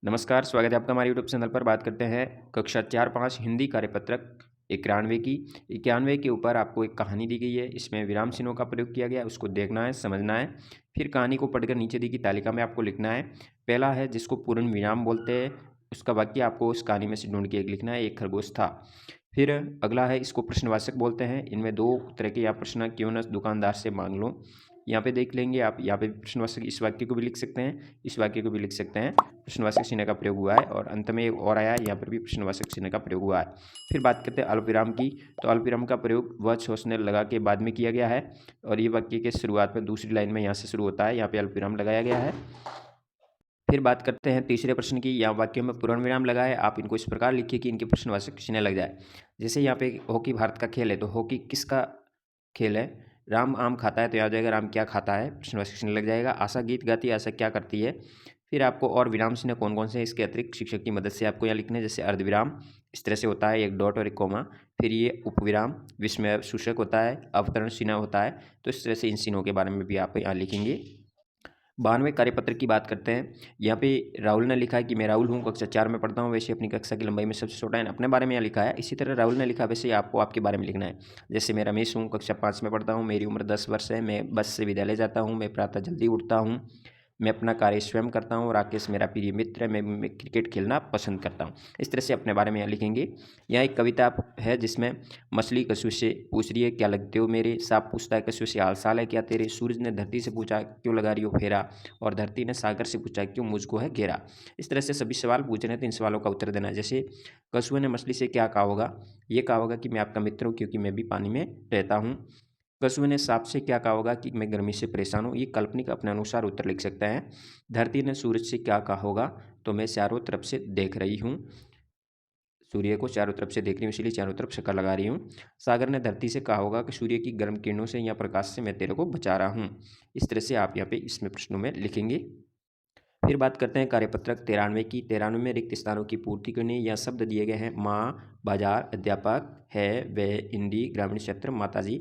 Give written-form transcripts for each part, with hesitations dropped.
नमस्कार, स्वागत है आपका हमारे यूट्यूब चैनल पर। बात करते हैं कक्षा 4-5 हिंदी कार्यपत्रक 91 की। 91 के ऊपर आपको एक कहानी दी गई है। इसमें विराम चिन्हों का प्रयोग किया गया है, उसको देखना है, समझना है। फिर कहानी को पढ़कर नीचे दी गई तालिका में आपको लिखना है। पहला है जिसको पूर्ण विराम बोलते हैं, उसका वाक्य आपको उस कहानी में से ढूंढ के एक लिखना है। एक खरगोश था। फिर अगला है इसको प्रश्नवाचक बोलते हैं। इनमें दो तरह के या प्रश्न क्यों न दुकानदार से मांग लो। यहाँ पे देख लेंगे आप, यहाँ पे प्रश्नवाचक इस वाक्य को भी लिख सकते हैं, इस वाक्य को भी लिख सकते हैं। प्रश्नवाचक चिन्ह का प्रयोग हुआ है और अंत में एक और आया है, यहाँ पर भी प्रश्नवाचक चिन्ह का प्रयोग हुआ है। फिर बात करते हैं अल्पविराम की। तो अल्पविराम का प्रयोग वह सोचने लगा के बाद में किया गया है और ये वाक्य के शुरुआत में दूसरी लाइन में यहाँ से शुरू होता है, यहाँ पे अल्पविराम लगाया गया है। फिर बात करते हैं तीसरे प्रश्न की। यहाँ वाक्यों में पूर्ण विराम लगा है, आप इनको इस प्रकार लिखिए कि इनके प्रश्नवाचक चिन्ह लग जाए। जैसे यहाँ पे हॉकी भारत का खेल है, तो हॉकी किसका खेल है? राम आम खाता है, तो यहाँ आ जाएगा राम क्या खाता है, प्रश्नवाचक चिन्ह लग जाएगा। आशा गीत गाती है, आशा क्या करती है। फिर आपको और विराम चिन्ह कौन कौन से हैं इसके अतिरिक्त शिक्षक की मदद से आपको यहाँ लिखने हैं। जैसे अर्धविराम इस तरह से होता है, एक डॉट और एक कोमा। फिर ये उपविराम विस्मय सूचक होता है, अवतरण चिन्ह होता है। तो इस तरह से इन चिन्हों के बारे में भी आप यहाँ लिखेंगे। 92वें कार्यपत्र की बात करते हैं। यहाँ पे राहुल ने लिखा है कि मैं राहुल हूँ, कक्षा 4 में पढ़ता हूँ, वैसे अपनी कक्षा की लंबाई में सबसे छोटा है। अपने बारे में यहाँ लिखा है। इसी तरह राहुल ने लिखा, वैसे आपको आपके बारे में लिखना है। जैसे मैं रमेश हूँ, कक्षा 5 में पढ़ता हूँ, मेरी उम्र 10 वर्ष है, मैं बस से विद्यालय जाता हूँ, मैं प्रातः जल्दी उठता हूँ, मैं अपना कार्य स्वयं करता हूँ, राकेश मेरा प्रिय मित्र है, मैं क्रिकेट खेलना पसंद करता हूँ। इस तरह से अपने बारे में यहाँ लिखेंगे। यहाँ एक कविता है जिसमें मछली कछुए से पूछ रही है क्या लगते हो मेरे, सांप पूछता है कछुए से हाल साल है क्या तेरे, सूरज ने धरती से पूछा क्यों लगा रही हो फेरा, और धरती ने सागर से पूछा क्यों मुझको है घेरा। इस तरह से सभी सवाल पूछ रहे हैं, तो इन सवालों का उत्तर देना है। जैसे कछुए ने मछली से क्या कहा होगा, ये कहा होगा कि मैं आपका मित्र हूँ क्योंकि मैं भी पानी में रहता हूँ। कछुए ने सांप से क्या कहा होगा कि मैं गर्मी से परेशान हूँ। ये काल्पनिक अपने अनुसार उत्तर लिख सकता है। धरती ने सूरज से क्या कहा होगा, तो मैं चारों तरफ से देख रही हूँ, सूर्य को चारों तरफ से देख रही हूँ इसलिए चारों तरफ शक्कर लगा रही हूँ। सागर ने धरती से कहा होगा कि सूर्य की गर्म किरणों से या प्रकाश से मैं तेरे को बचा रहा हूँ। इस तरह से आप यहाँ पे इसमें प्रश्नों में लिखेंगे। फिर बात करते हैं कार्यपत्रक 93 की। 93 में रिक्त स्थानों की पूर्ति करनी। यह शब्द दिए गए हैं माँ, बाजार, अध्यापक, है, वह, हिंदी, ग्रामीण क्षेत्र, माताजी।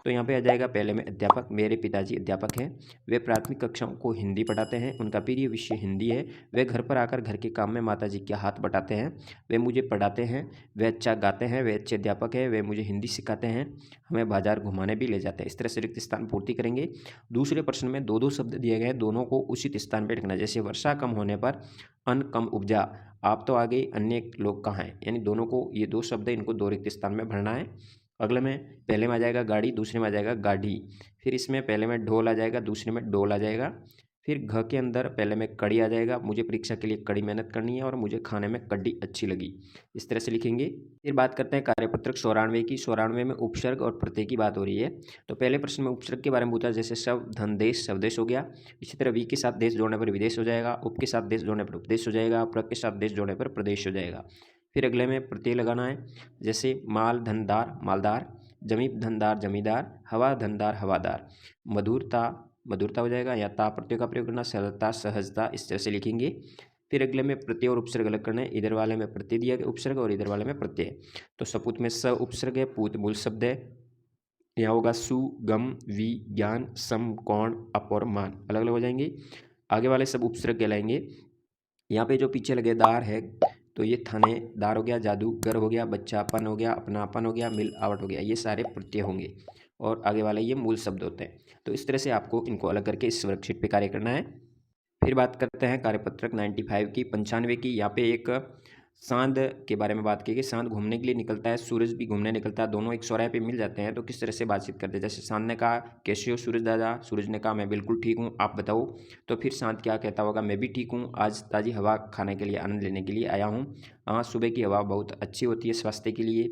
तो यहाँ पे आ जाएगा पहले में अध्यापक। मेरे पिताजी अध्यापक हैं, वे प्राथमिक कक्षाओं को हिंदी पढ़ाते हैं, उनका प्रिय विषय हिंदी है। वे घर पर आकर घर के काम में माताजी के हाथ बटाते हैं। वे मुझे पढ़ाते हैं, वे अच्छा गाते हैं, वे अच्छे अध्यापक हैं, वे मुझे हिंदी सिखाते हैं, हमें बाजार घुमाने भी ले जाते हैं। इस तरह से रिक्त स्थान पूर्ति करेंगे। दूसरे प्रश्न में दो दो शब्द दिए गए हैं, दोनों को उचित स्थान पर रखना है। जैसे वर्षा कम होने पर अन्न कम उपजा, आप तो आगे अन्य लोग कहाँ हैं, यानी दोनों को ये दो शब्द है, इनको दो रिक्त स्थान में भरना है। अगले में पहले में आ जाएगा गाड़ी, दूसरे में आ जाएगा गाड़ी। फिर इसमें पहले में ढोल आ जाएगा, दूसरे में डोल आ जाएगा। फिर घ के अंदर पहले में कड़ी आ जाएगा, मुझे परीक्षा के लिए कड़ी मेहनत करनी है और मुझे खाने में कड्डी अच्छी लगी। इस तरह से लिखेंगे। फिर बात करते हैं कार्यपत्रक 94 की। 94 में उपसर्ग और प्रत्यय की बात हो रही है। तो पहले प्रश्न में उपसर्ग के बारे में पूछा, जैसे शव, धन, देश, स्वदेश हो गया। इसी तरह वी के साथ देश जोड़ने पर विदेश हो जाएगा, उप के साथ देश जोड़ने पर उपदेश हो जाएगा, प्र के साथ देश जोड़ने पर प्रदेश हो जाएगा। फिर अगले में प्रत्यय लगाना है। जैसे माल धनदार, मालदार, जमीन धनदार, जमींदार, हवा धनदार, हवादार। मधुरता, मधुरता हो जाएगा। या ता प्रत्यय का प्रयोग करना, सरलता, सहजता, इस तरह से लिखेंगे। फिर अगले में प्रत्यय और उपसर्ग अलग करना है। इधर वाले में प्रत्यय दिया गया उपसर्ग और इधर वाले में प्रत्यय। तो सपूत में स उपसर्ग है, पूत मूल शब्द है। यहाँ होगा सु, गम, वि, ज्ञान, सम, कौण, अप और मान, अलग अलग हो जाएंगे। आगे वाले सब उपसर्ग कहलाएंगे। यहाँ पे जो पीछे लगे दार है, तो ये थानेदार हो गया, जादूगर हो गया, बच्चापन हो गया, अपनापन हो गया, मिल आवट हो गया, ये सारे प्रत्यय होंगे और आगे वाले ये मूल शब्द होते हैं। तो इस तरह से आपको इनको अलग करके इस वर्कशीट पे कार्य करना है। फिर बात करते हैं कार्यपत्रक 95 की। 95 की। यहाँ पे एक चाँद के बारे में बात की कि चाँद घूमने के लिए निकलता है, सूरज भी घूमने निकलता है, दोनों एक चौराहे पे मिल जाते हैं, तो किस तरह से बातचीत करते हैं। जैसे चाँद ने कहा कैसे हो सूरज दादा, सूरज ने कहा मैं बिल्कुल ठीक हूँ, आप बताओ। तो फिर चाँद क्या कहता होगा, मैं भी ठीक हूँ, आज ताज़ी हवा खाने के लिए, आनंद लेने के लिए आया हूँ। हाँ, सुबह की हवा बहुत अच्छी होती है स्वास्थ्य के लिए।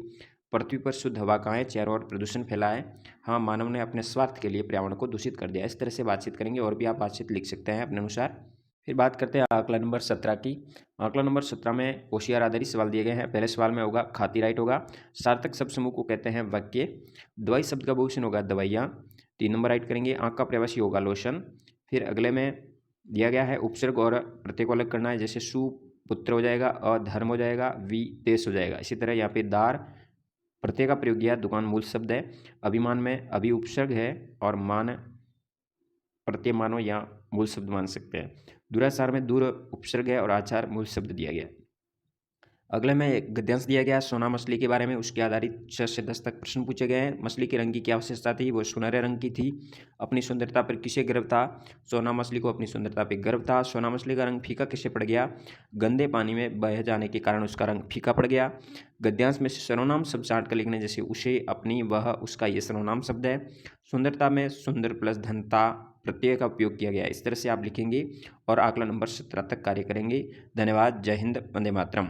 पृथ्वी पर शुद्ध हवा कहाँ है, चारों ओर प्रदूषण फैला है। हाँ, मानव ने अपने स्वार्थ के लिए पर्यावरण को दूषित कर दिया। इस तरह से बातचीत करेंगे और भी आप बातचीत लिख सकते हैं अपने अनुसार। फिर बात करते हैं आंकड़ा नंबर 17 की। आंकड़ा नंबर 17 में होशियार आधारित सवाल दिए गए हैं। पहले सवाल में होगा खाती राइट होगा। सार्थक शब्द समूह को कहते हैं वाक्य। दवाई शब्द का बहुवचन होगा दवाइयाँ। 3 नंबर राइट करेंगे। आँख का प्रवासी होगा लोशन। फिर अगले में दिया गया है उपसर्ग और प्रत्यय को अलग करना है। जैसे सु पुत्र हो जाएगा, अधर्म हो जाएगा, वि देश हो जाएगा। इसी तरह यहाँ पे दार प्रत्यय का प्रयोग किया, दुकान मूल शब्द है। अभिमान में अभि उपसर्ग है और मान प्रत्यय मानो या मूल शब्द मान सकते हैं। दूरासार में दूर उपसर्ग है और आचार मूल शब्द दिया गया है। अगले में एक गद्यांश दिया गया है सोना मछली के बारे में, उसके आधारित 6 से 10 तक प्रश्न पूछे गए हैं। मछली के रंग की क्या विशेषता थी? वो सुनहरे रंग की थी। अपनी सुंदरता पर किसे गर्व था? सोना मछली को अपनी सुंदरता पर गर्व था। सोना मछली का रंग फीका कैसे पड़ गया? गंदे पानी में बह जाने के कारण उसका रंग फीका पड़ गया। गद्यांश में सर्वनाम शब्द छांट कर लिखने, जैसे उसे, अपनी, वह, उसका, ये सर्वनाम शब्द है। सुंदरता में सुंदर प्लस धनता प्रत्यय का उपयोग किया गया है। इस तरह से आप लिखेंगे और आकलन नंबर 17 तक कार्य करेंगे। धन्यवाद। जय हिंद। वंदे मातरम।